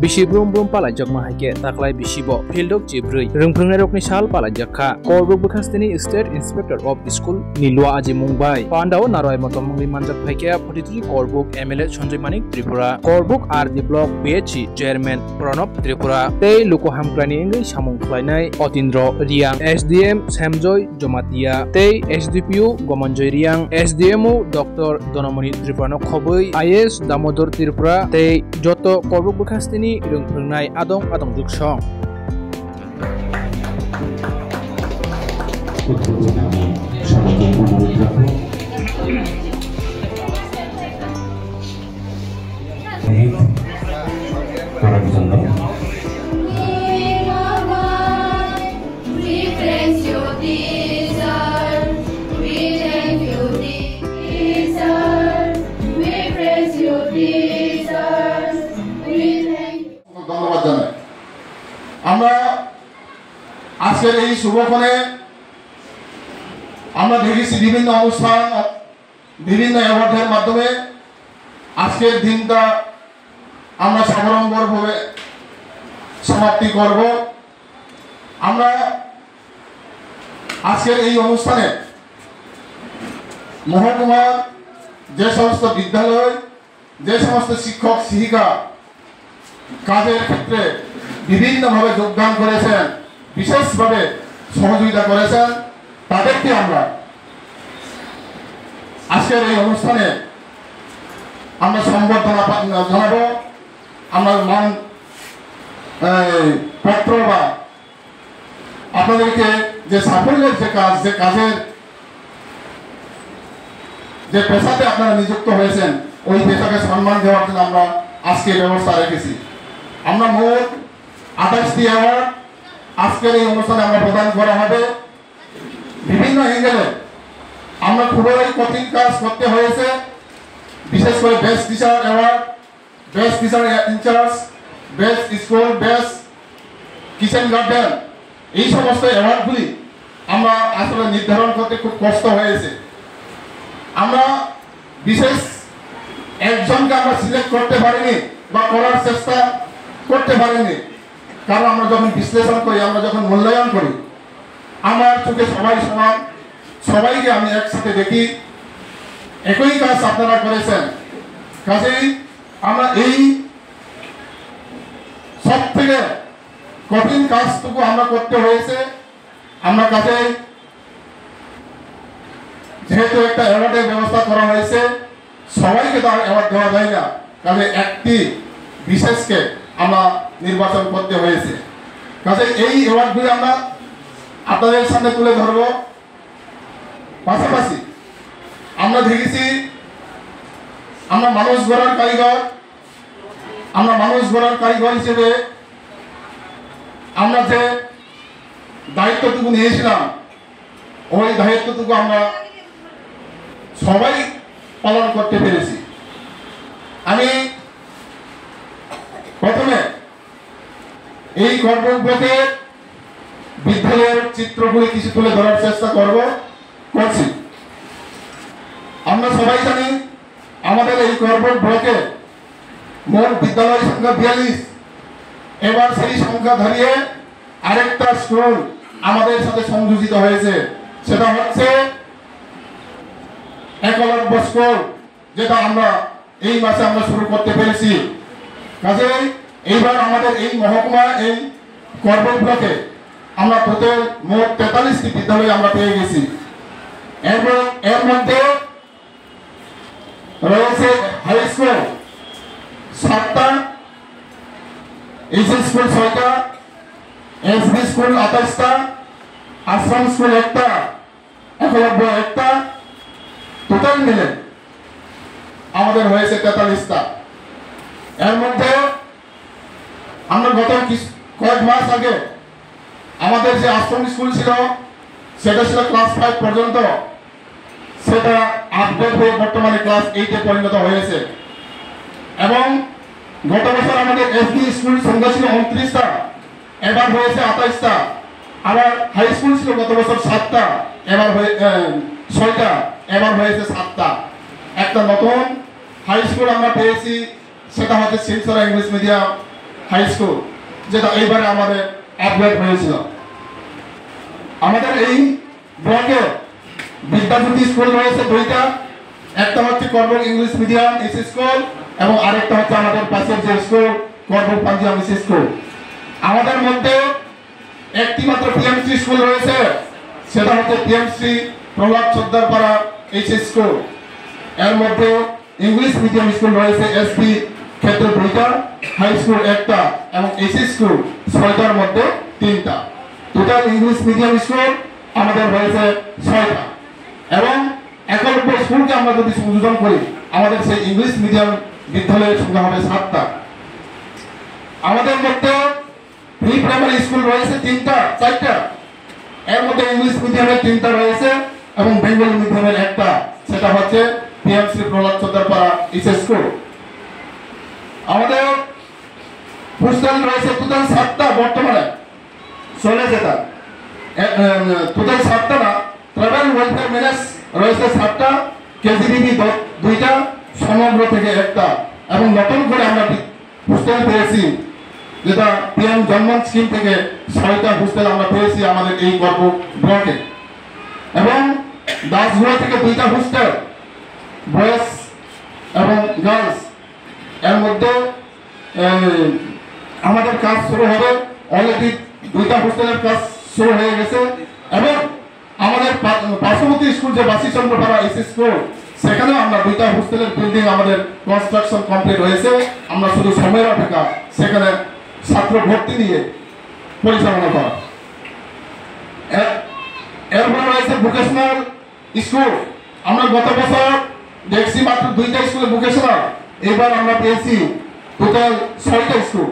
bisi brum brum palajak mahake taklai bisibo fieldok jibrui rungphungnai rokni sal palajak kha korbuk bukhastini state inspector of school nilwa aji mungbai pandao naroi motomungli manjak phaike 43 korbuk mla Sanjay Manik Tripura korbuk RD block BHC chairman Pranab Tripura tei luko hamkrani engri samung khlainai Otindro Riang SDM Samjoy Jomatia tei SDPU Gomanjoy Riang SDMO Dr Donamoni Tripura khoboi IS Damodar Tripura tei joto korbuk bukhastini rungphungnai adong juksong আমরা আজকের এই শুভক্ষণে আমরা দেখেছি বিভিন্ন অনুষ্ঠান বিভিন্ন অ্যাওয়ার্ডের মাধ্যমে আজকের দিনটা আমরা সামরঙ্গভাবে সমাপ্তি করব। আমরা আজকের এই অনুষ্ঠানে মহকুমার যে সমস্ত বিদ্যালয় যে সমস্ত শিক্ষক শিক্ষিকা কাজের ক্ষেত্রে বিভিন্নভাবে যোগদান করেছেন বিশেষভাবে সহযোগিতা করেছেন তাদেরকে আমরা আজকের এই অনুষ্ঠানে আমরা সম্বর্ধনা জানাবো। আমরা মান পত্র বা আপনাদেরকে যে সাফল্যের যে কাজের যে পেশাতে আপনারা নিযুক্ত হয়েছেন ওই পেশাকে সম্মান দেওয়ার জন্য আমরা আজকে ব্যবস্থা রেখেছি। আমরা মোট 28টি অ্যাওয়ার্ড আজকের এই অনুষ্ঠানে আমরা প্রদান করা হবে। বিভিন্ন অ্যাঙ্গেলে আমরা খুবই কঠিন কাজ করতে হয়েছে, বিশেষ করে best teacher award, best teacher incharge, best school, best kitchen garden, এই সমস্ত অ্যাওয়ার্ডগুলি আমরা আসলে নির্ধারণ করতে খুব কষ্ট হয়েছে। আমরা বিশেষ একজনকে আমরা সিলেক্ট করতে পারিনি বা করার চেষ্টা করতে পারিনি, কারণ আমরা যখন বিশ্লেষণ করি, আমরা যখন মূল্যায়ন করি, আমার চোখে সবাই সমান, সবাইকে আমি একসাথে দেখি, একই কাজ আপনারা করেছেন। কাজেই আমরা এই সব থেকে কঠিন কাজটুকু আমরা করতে হয়েছে। আমরা কাজেই যেহেতু একটা অ্যাওয়ার্ডের ব্যবস্থা করা হয়েছে, সবাইকে তো অ্যাওয়ার্ড দেওয়া যায় না, কাজে একটি বিশেষকে আমরা নির্বাচন করতে হয়েছে। কাজে এই অ্যাওয়ার্ডগুলি আমরা আপনাদের সামনে তুলে ধরব। পাশাপাশি আমরা দেখেছি আমরা মানুষ গড়ার কারিগর হিসেবে আমরা যে দায়িত্বটুকু নিয়েছিলাম ওই দায়িত্বটুকু আমরা সবাই পালন করতে পেরেছি। আমি প্রথমে এই কর্মব্রতে বিদ্যালয়ের চিত্রগুলি কিছু তুলে ধরার চেষ্টা করছি। আমরা সবাই জানি আমাদের এই কর্মব্রতে মোট বিদ্যালয়ের সংখ্যা 42। এবার সেই সংখ্যা ধরিয়ে আরেকটা স্কুল আমাদের সাথে সংযোজিত হয়েছে, সেটা হচ্ছে একলব্য স্কুল, যেটা আমরা এই মাসে আমরা শুরু করতে পেরেছি। কাজেই এইবার আমাদের এই মহকুমা এই করবুক ব্লকে আমরা টোটাল মোট 43টি বিদ্যালয় আমরা পেয়ে গেছি। এবং এর মধ্যে রয়েছে হাই স্কুল 7টা, এইচএস স্কুল 6টা, এসবি স্কুল 28টা, আশ্রম স্কুল 1টা, একলব্য 1টা, টোটাল মিলে আমাদের হয়েছে 43টা। এর মধ্যে আমরা গত কয়েক মাস আগে আমাদের যে আশ্রম স্কুল ছিল সেটা ছিল ক্লাস 5 পর্যন্ত, সেটা আপডেট হয়ে বর্তমানে ক্লাস 8-এ পরিণত হয়েছে। এবং গত বছর আমাদের এসবি স্কুল সংখ্যা ছিল 29টা, এবার হয়েছে 28টা। আবার হাই স্কুল ছিল গত বছর 7টা, এবার 6টা, এবার হয়েছে 7টা। একটা নতুন হাই স্কুল আমরা পেয়েছি, সেটা হচ্ছে Silchar English medium high school, যেটা এইবারে আমাদের আপগ্রেড হয়েছিল। আমাদের এই ব্লকে বিদ্যাজ্যোতি স্কুল রয়েছে দুইটা, একটা হচ্ছে Karbook English medium S school এবং আরেকটা হচ্ছে আমাদের পাশের যে school Karbook Punjab S school. আমাদের মধ্যে একটি মাত্র পিএমসি স্কুল রয়েছে, সেটা হচ্ছে PMC Prahlad Sardarpara H school. এর মধ্যে ইংলিশ মিডিয়াম স্কুল রয়েছে এসপি ক্ষেত্র দুইটা, হাই স্কুল একটা এবং এইচ স্কুল 6টার মধ্যে 3টা। টোটাল ইংলিশ মিডিয়াম স্কুল আমাদের রয়েছে 6টা এবং একলব্য স্কুলকে আমরা যদি সংযোজন করি আমাদের সেই ইংলিশ মিডিয়াম বিদ্যালয়ের সংখ্যা হবে 7টা। আমাদের মধ্যে প্রি প্রাইমারি স্কুল রয়েছে 4টা, এর মধ্যে ইংলিশ মিডিয়ামের 3টা রয়েছে এবং বেঙ্গলি মিডিয়ামের একটা, সেটা হচ্ছে PMC Prahlad Sardarpara H school. আমাদের হোস্টেল রয়েছে টোটাল 7টা, বর্তমানে চলে যেটা টোটাল 7টা না, ট্রাভেল ওয়েলফেয়ার ম্যানেজ রয়েছে 7টা, কেজিবিবি 2টা, সমগ্র থেকে একটা এবং নতুন করে আমরা হোস্টেল পেয়েছি, যেটা পিএম জন্মন স্কিম থেকে 6টা হোস্টেল আমরা পেয়েছি আমাদের এই করবুক ব্লকে। এবং দাসগুড়া থেকে 2টা হোস্টেল, বয়েজ এবং গার্লস। এর মধ্যে আমাদের কাজ শুরু হবে, অলরেডি 2টা হোস্টেলের কাজ শুরু হয়ে গেছে এবং আমাদের পার্শ্ববর্তী স্কুল যে বাসিচন্দ্রপাড়া এস স্কুল, সেখানেও আমরা 2টা হোস্টেলের বিল্ডিং আমাদের কনস্ট্রাকশন কমপ্লিট হয়েছে। আমরা শুধু সময়ের অপেক্ষা সেখানে ছাত্র ভর্তি নিয়ে পরিচালনা করা। এরপরে রয়েছে ভোকেশনাল স্কুল। আমরা গত বছর দেখছি মাত্র 2টা স্কুলে ভোকেশনাল, এবার আমরা পেয়েছি টোটাল 6টা স্কুল।